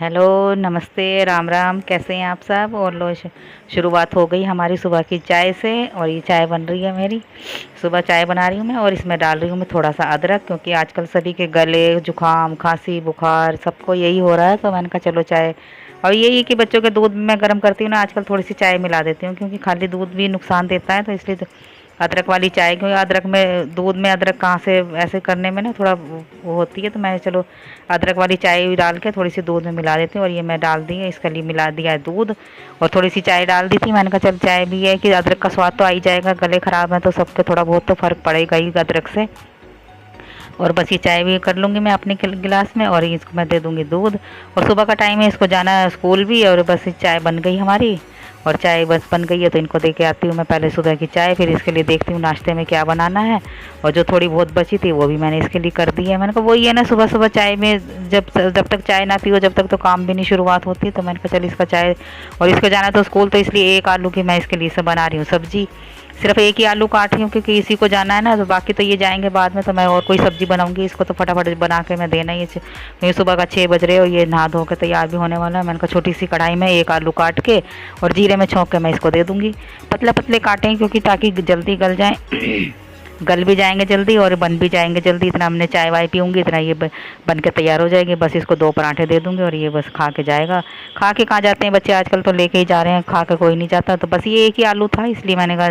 Hello, नमस्ते, राम राम। कैसे हैं आप सब? और लो शुरुआत हो गई हमारी सुबह की चाय से। और ये चाय बन रही है मेरी। सुबह चाय बना रही हूँ मैं और इसमें डाल रही हूँ मैं थोड़ा सा अदरक, क्योंकि आजकल सभी के गले जुकाम खांसी बुखार सबको यही हो रहा है, तो मैंने कहा चलो चाय। और यही कि बच्चों के दूध में गर्म करती हूँ ना, आजकल थोड़ी सी चाय मिला देती हूँ, क्योंकि खाली दूध भी नुकसान देता है, तो इसलिए तो अदरक वाली चाय, क्योंकि अदरक में दूध में अदरक कहाँ से ऐसे करने में ना थोड़ा वो होती है, तो मैं चलो अदरक वाली चाय भी डाल के थोड़ी सी दूध में मिला देती हूँ। और ये मैं डाल दी है, इसके लिए मिला दिया है दूध और थोड़ी सी चाय डाल दी थी। मैंने कहा चल चाय भी है कि अदरक का स्वाद तो आ ही जाएगा, गले ख़राब है तो सबके थोड़ा बहुत तो फ़र्क पड़ेगा ही अदरक से। और बस ये चाय भी कर लूँगी मैं अपने गिलास में और इसको मैं दे दूँगी दूध। और सुबह का टाइम है, इसको जाना है स्कूल भी। और बस चाय बन गई हमारी और चाय बस बन गई है, तो इनको दे के आती हूँ मैं पहले सुबह की चाय, फिर इसके लिए देखती हूँ नाश्ते में क्या बनाना है। और जो थोड़ी बहुत बची थी वो भी मैंने इसके लिए कर दी है। मैंने कहा वही है ना, सुबह सुबह चाय में जब तक चाय ना पियो जब तक तो काम भी नहीं शुरुआत होती। तो मैंने कहा चल इसका चाय, और इसको जाना तो स्कूल, तो इसलिए एक आलू की मैं इसके लिए से बना रही हूँ सब्जी। सिर्फ एक ही आलू काट रही हूँ क्योंकि इसी को जाना है ना, तो बाकी तो ये जाएंगे बाद में, तो मैं और कोई सब्जी बनाऊंगी। इसको तो फटाफट बना के मैं देना ही है, क्योंकि सुबह का 6 बज रहे हो, ये नहा धो के तैयार भी होने वाला है। मैंने कहा छोटी सी कढ़ाई में एक आलू काट के और जीरे में छौंक के मैं इसको दे दूँगी। पतले पतले काटें क्योंकि ताकि जल्दी गल जाएँ गल भी जाएंगे जल्दी और बन भी जाएंगे जल्दी। इतना हमने चाय वाय पीऊँगी इतना ये बन के तैयार हो जाएगी। बस इसको 2 पराठे दे दूँगी और ये बस खा के जाएगा। खा के कहाँ जाते हैं बच्चे आजकल, तो लेके ही जा रहे हैं, खा के कोई नहीं जाता। तो बस ये एक ही आलू था, इसलिए मैंने कहा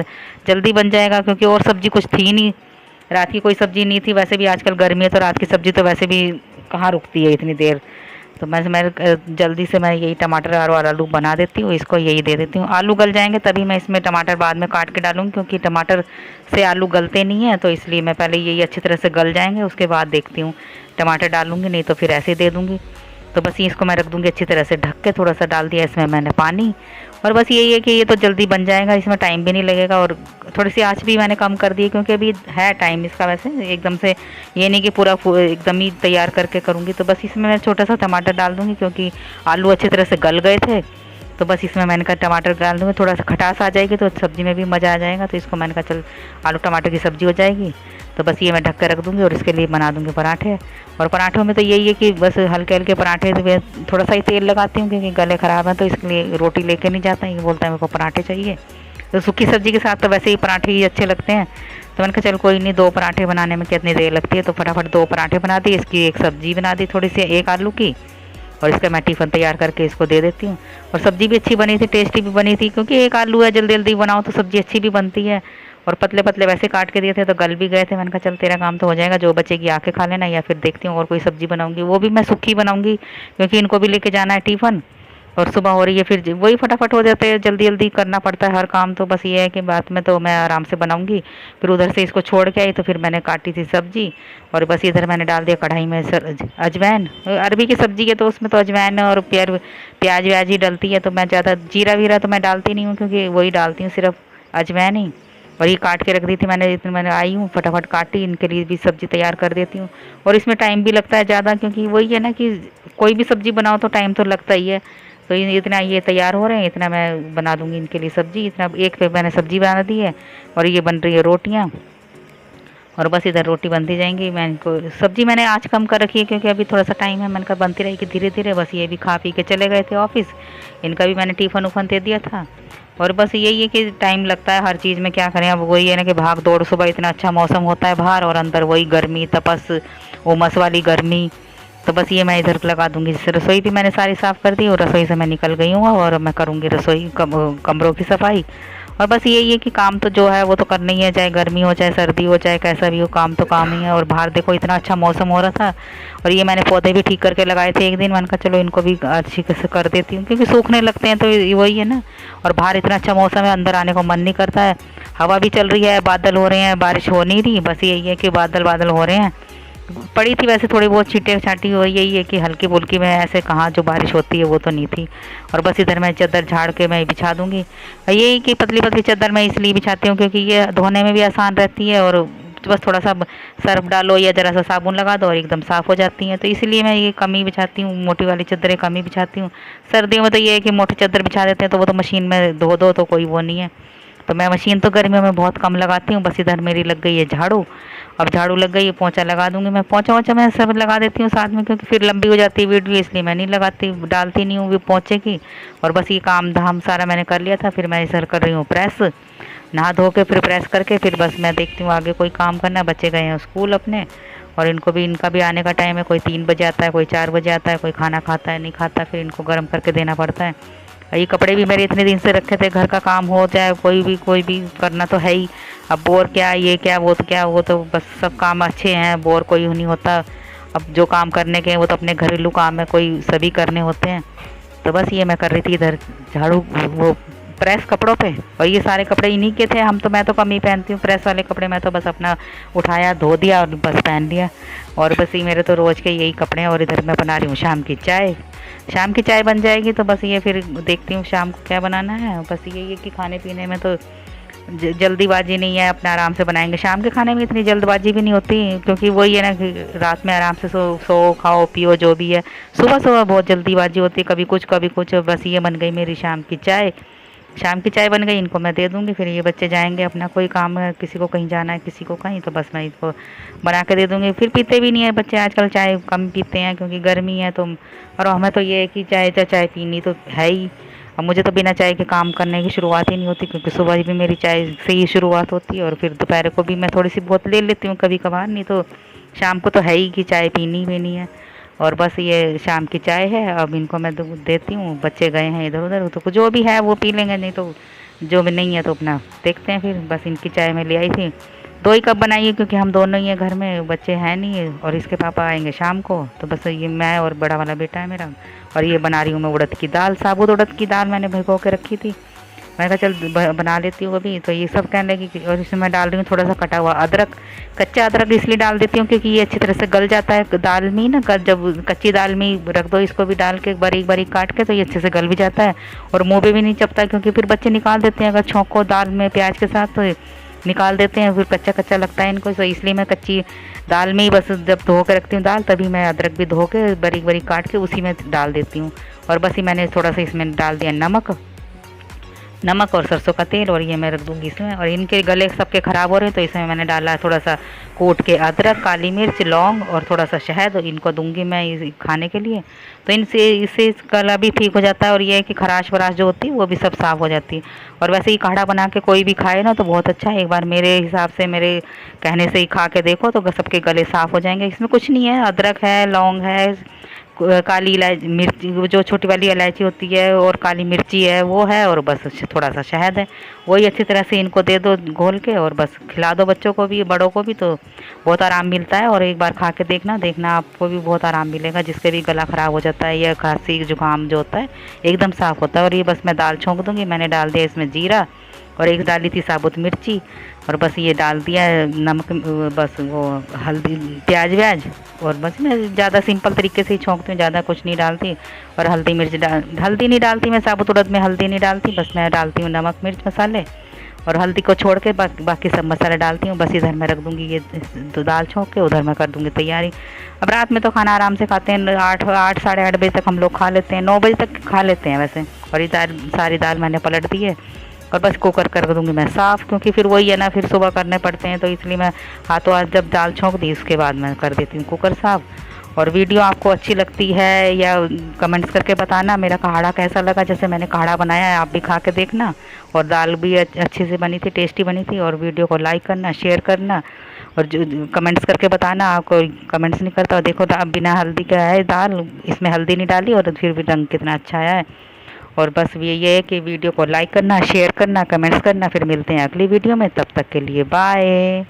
जल्दी बन जाएगा, क्योंकि और सब्ज़ी कुछ थी नहीं, रात की कोई सब्ज़ी नहीं थी। वैसे भी आजकल गर्मी है तो रात की सब्ज़ी तो वैसे भी कहाँ रुकती है इतनी देर। तो मैं जल्दी से मैं यही टमाटर और आलू बना देती हूँ, इसको यही दे देती हूँ। आलू गल जाएंगे तभी मैं इसमें टमाटर बाद में काट के डालूँगी, क्योंकि टमाटर से आलू गलते नहीं हैं, तो इसलिए मैं पहले यही अच्छी तरह से गल जाएंगे उसके बाद देखती हूँ टमाटर डालूँगी, नहीं तो फिर ऐसे ही दे दूँगी। तो बस इसको मैं रख दूँगी अच्छी तरह से ढक के। थोड़ा सा डाल दिया इसमें मैंने पानी, और बस यही है कि ये तो जल्दी बन जाएगा, इसमें टाइम भी नहीं लगेगा। और थोड़ी सी आँच भी मैंने कम कर दी है, क्योंकि अभी है टाइम इसका, वैसे एकदम से ये नहीं कि पूरा एकदम ही तैयार करके करूँगी। तो बस इसमें मैं छोटा सा टमाटर डाल दूँगी, क्योंकि आलू अच्छी तरह से गल गए थे। तो बस इसमें मैंने कहा टमाटर डाल दूँगी, थोड़ा सा खटास आ जाएगी तो सब्ज़ी में भी मज़ा आ जाएगा। तो इसको मैंने कहा चल आलू टमाटर की सब्ज़ी हो जाएगी। तो बस ये मैं ढक कर रख दूँगी और इसके लिए बना दूँगी पराठे। और पराठों में तो यही है कि बस हल्के हल्के पराठे, तो मैं थोड़ा सा ही तेल लगाती हूँ क्योंकि गले ख़राब है, तो इसके लिए रोटी लेके नहीं जाता, ये बोलता है मेरे को पराठे चाहिए। तो सूखी सब्ज़ी के साथ तो वैसे ही पराठे ही अच्छे लगते हैं। तो मैंने कहा चल कोई नहीं, 2 पराठे बनाने में कितनी देर लगती है, तो फटाफट 2 पराठे बना दी, इसकी एक सब्ज़ी बना दी थोड़ी सी एक आलू की, और इसका मैं टिफ़िन तैयार करके इसको दे देती हूँ। और सब्ज़ी भी अच्छी बनी थी, टेस्टी भी बनी थी, क्योंकि एक आलू है, जल्दी जल्दी बनाओ तो सब्ज़ी अच्छी भी बनती है। और पतले पतले वैसे काट के दिए थे तो गल भी गए थे। मैंने कहा चल तेरा काम तो हो जाएगा, जो बचेगी आके खा लेना, या फिर देखती हूँ और कोई सब्ज़ी बनाऊँगी, वो भी मैं सूखी बनाऊँगी क्योंकि इनको भी लेके जाना है टिफ़िन। और सुबह हो रही है, फिर वही फटाफट हो जाते हैं, जल्दी जल्दी करना पड़ता है हर काम। तो बस ये है कि बाद में तो मैं आराम से बनाऊंगी। फिर उधर से इसको छोड़ के आई तो फिर मैंने काटी थी सब्जी, और बस इधर मैंने डाल दिया कढ़ाई में अजवाइन। अरबी की सब्ज़ी है तो उसमें तो अजवाइन और प्याज व्याज ही डलती है, तो मैं ज़्यादा जीरा वीरा तो मैं डालती नहीं हूँ, क्योंकि वही डालती हूँ सिर्फ अजवाइन ही। और ये काट के रख दी थी मैंने, इतने मैंने आई हूँ फटाफट काटी, इनके लिए भी सब्ज़ी तैयार कर देती हूँ। और इसमें टाइम भी लगता है ज़्यादा, क्योंकि वही है ना कि कोई भी सब्ज़ी बनाओ तो टाइम तो लगता ही है। तो इतना ये तैयार हो रहे हैं, इतना मैं बना दूंगी इनके लिए सब्ज़ी। इतना एक पे मैंने सब्ज़ी बना दी है और ये बन रही है रोटियाँ, और बस इधर रोटी बनती जाएंगी। मैं इनको सब्ज़ी मैंने आँच कम कर रखी है, क्योंकि अभी थोड़ा सा टाइम है, मैंने कहा बनती रहेगी धीरे धीरे। बस ये भी खा पी के चले गए थे ऑफिस, इनका भी मैंने टिफ़िन उफ़न दे दिया था। और बस यही है कि टाइम लगता है हर चीज़ में, क्या करें अब, वही है ना कि भाग दौड़, सुबह इतना अच्छा मौसम होता है बाहर और अंदर वही गर्मी तपस, उमस वाली गर्मी। तो बस ये मैं इधर लगा दूंगी। जैसे रसोई भी मैंने सारी साफ़ कर दी और रसोई से मैं निकल गई हूँ, और मैं करूँगी रसोई कमरों की सफाई। और बस यही है कि काम तो जो है वो तो करना ही है, चाहे गर्मी हो चाहे सर्दी हो चाहे कैसा भी हो, काम तो काम ही है। और बाहर देखो इतना अच्छा मौसम हो रहा था, और ये मैंने पौधे भी ठीक करके लगाए थे एक दिन, मैंने कहा चलो इनको भी अच्छी से कर देती हूँ, क्योंकि सूखने लगते हैं, तो वही है ना। और बाहर इतना अच्छा मौसम है, अंदर आने को मन नहीं करता है। हवा भी चल रही है, बादल हो रहे हैं, बारिश हो नहीं रही, बस यही है कि बादल बादल हो रहे हैं। पड़ी थी वैसे थोड़ी बहुत छींटे छाटी हुई, यही है कि हल्की फुल्की में, ऐसे कहाँ जो बारिश होती है वो तो नहीं थी। और बस इधर मैं चादर झाड़ के मैं बिछा दूंगी। यही कि पतली पतली चादर मैं इसलिए बिछाती हूँ क्योंकि ये धोने में भी आसान रहती है, और बस थोड़ा सा सर्फ डालो या ज़रा सा साबुन लगा दो और एकदम साफ़ हो जाती हैं। तो इसलिए मैं ये कम ही बिछाती हूँ, मोटी वाली चादरें कम ही बिछाती हूँ। सर्दियों में तो ये है कि मोटी चादर बिछा देते हैं तो वो तो मशीन में धो दो तो कोई वो नहीं है। तो मैं मशीन तो गर्मियों में बहुत कम लगाती हूँ। बस इधर मेरी लग गई है झाड़ू, अब झाड़ू लग गई, पोंछा लगा दूंगी मैं। पोंछा वोंछा मैं सब लगा देती हूँ साथ में, क्योंकि फिर लंबी हो जाती है वीडियो, इसलिए मैं नहीं लगाती, डालती नहीं हूँ पोंछे की। और बस ये काम धाम सारा मैंने कर लिया था। फिर मैं इधर कर रही हूँ प्रेस, नहा धो के फिर प्रेस करके फिर बस मैं देखती हूँ आगे कोई काम करना। बच्चे गए हैं स्कूल अपने, और इनका भी आने का टाइम है। कोई 3 बजे आता है, कोई 4 बजे आता है, कोई खाना खाता है नहीं खाता, फिर इनको गर्म करके देना पड़ता है। ये कपड़े भी मेरे इतने दिन से रखे थे, घर का काम हो जाए कोई भी करना तो है ही। अब बोर क्या, ये क्या, वो तो क्या, वो तो बस सब काम अच्छे हैं, बोर कोई नहीं होता। अब जो काम करने के हैं वो तो अपने घरेलू काम है, कोई सभी करने होते हैं। तो बस ये मैं कर रही थी इधर झाड़ू, वो प्रेस कपड़ों पे। और ये सारे कपड़े इन्हीं के थे, मैं तो कम ही पहनती हूँ प्रेस वाले कपड़े। मैं तो बस अपना उठाया, धो दिया और बस पहन लिया। और बस ये मेरे तो रोज़ के यही कपड़े हैं। और इधर मैं बना रही हूँ शाम की चाय। शाम की चाय बन जाएगी तो बस ये फिर देखती हूँ शाम को क्या बनाना है। बस यही है कि खाने पीने में तो जल्दीबाजी नहीं है, अपना आराम से बनाएंगे। शाम के खाने में इतनी जल्दबाजी भी नहीं होती, क्योंकि वही है ना कि रात में आराम से सो खाओ पियो जो भी है। सुबह सुबह बहुत जल्दीबाजी होती है, कभी कुछ कभी कुछ। बस ये बन गई मेरी शाम की चाय। शाम की चाय बन गई, इनको मैं दे दूँगी, फिर ये बच्चे जाएंगे अपना कोई काम है, किसी को कहीं जाना है, किसी को कहीं, तो बस मैं इसको बना के दे दूँगी। फिर पीते भी नहीं है बच्चे आजकल, चाय कम पीते हैं क्योंकि गर्मी है तो। और हमें तो ये है कि चाय पीनी तो है ही। अब मुझे तो बिना चाय के काम करने की शुरुआत ही नहीं होती, क्योंकि सुबह भी मेरी चाय से ही शुरुआत होती है। और फिर दोपहर को भी मैं थोड़ी सी बहुत ले लेती हूँ कभी कभार, नहीं तो शाम को तो है ही कि चाय पीनी पीनी है। और बस ये शाम की चाय है, अब इनको मैं देती हूँ। बच्चे गए हैं इधर उधर, तो जो भी है वो पी लेंगे, नहीं तो जो भी नहीं है तो अपना देखते हैं फिर। बस इनकी चाय मैं ले आई थी, 2 ही कप बनाई है, क्योंकि हम दोनों ही हैं घर में, बच्चे हैं नहीं, और इसके पापा आएंगे शाम को। तो बस ये मैं और बड़ा वाला बेटा है मेरा। और ये बना रही हूँ मैं उड़द की दाल, साबुत उड़द की दाल मैंने भिगो के रखी थी। मैं कहा चल बना लेती हूँ अभी। तो ये सब कहने लगी। और इसमें मैं डाल रही हूँ थोड़ा सा कटा हुआ अदरक। कच्चा अदरक इसलिए डाल देती हूँ क्योंकि ये अच्छी तरह से गल जाता है दाल में ही ना। जब कच्ची दाल में ही रख दो इसको भी डाल के बारीक बारीक काट के, तो ये अच्छे से गल भी जाता है और मुँह पे भी नहीं चपता, क्योंकि फिर बच्चे निकाल देते हैं अगर छौंको दाल में प्याज के साथ, तो निकाल देते हैं, फिर कच्चा कच्चा लगता है इनको। तो इसलिए मैं कच्ची दाल में ही बस जब धो के रखती हूँ दाल, तभी मैं अदरक भी धो के बारीक बारीक काट के उसी में डाल देती हूँ। और बस ही मैंने थोड़ा सा इसमें डाल दिया नमक और सरसों का तेल, और ये मैं रख दूँगी इसमें। और इनके गले सबके ख़राब हो रहे हैं, तो इसमें मैंने डाला थोड़ा सा कूट के अदरक, काली मिर्च, लौंग और थोड़ा सा शहद, इनको दूंगी मैं खाने के लिए। तो इससे गला भी ठीक हो जाता है, और ये है कि खराश वराश जो होती है वो भी सब साफ़ हो जाती है। और वैसे ही काढ़ा बना के कोई भी खाए ना तो बहुत अच्छा है। एक बार मेरे हिसाब से, मेरे कहने से ही खा के देखो तो सबके गले साफ़ हो जाएंगे। इसमें कुछ नहीं है, अदरक है, लौंग है, काली इलायची, मिर्ची जो छोटी वाली इलायची होती है, और काली मिर्ची है वो है, और बस थोड़ा सा शहद है। वही अच्छी तरह से इनको दे दो घोल के, और बस खिला दो बच्चों को भी बड़ों को भी, तो बहुत आराम मिलता है। और एक बार खा के देखना आपको भी बहुत आराम मिलेगा। जिसके भी गला ख़राब हो जाता है या खांसी जुकाम जो होता है एकदम साफ़ होता है। और ये बस मैं दाल छोंक दूँगी। मैंने डाल दिया इसमें जीरा, और एक डाली थी साबुत मिर्ची, और बस ये डाल दिया नमक, बस वो हल्दी, प्याज व्याज, और बस मैं ज़्यादा सिंपल तरीके से ही छोंकती हूँ, ज़्यादा कुछ नहीं डालती। और हल्दी नहीं डालती मैं, साबुत उड़द में हल्दी नहीं डालती, बस मैं डालती हूँ नमक मिर्च मसाले, और हल्दी को छोड़ के बाकी सब मसाले डालती हूँ। बस इधर मैं रख दूँगी ये तो दाल छोंक के, उधर मैं कर दूँगी तैयारी। अब रात में तो खाना आराम से खाते हैं, 8 साढ़े 8 बजे तक हम लोग खा लेते हैं, 9 बजे तक खा लेते हैं वैसे। और ये सारी दाल मैंने पलट दी है, और बस कुकर कर दूँगी मैं साफ़, क्योंकि फिर वही है ना, फिर सुबह करने पड़ते हैं, तो इसलिए मैं हाथों हाथ जब दाल छोंक दी उसके बाद मैं कर देती हूँ कुकर साफ़। और वीडियो आपको अच्छी लगती है या कमेंट्स करके बताना मेरा काढ़ा कैसा लगा। जैसे मैंने काढ़ा बनाया है आप भी खा के देखना। और दाल भी अच्छी से बनी थी, टेस्टी बनी थी। और वीडियो को लाइक करना, शेयर करना, और जो कमेंट्स करके बताना। आपको कमेंट्स नहीं करता, देखो बिना हल्दी का है दाल, इसमें हल्दी नहीं डाली और फिर भी रंग कितना अच्छा आया है। और बस ये है कि वीडियो को लाइक करना, शेयर करना, कमेंट्स करना। फिर मिलते हैं अगली वीडियो में, तब तक के लिए बाय।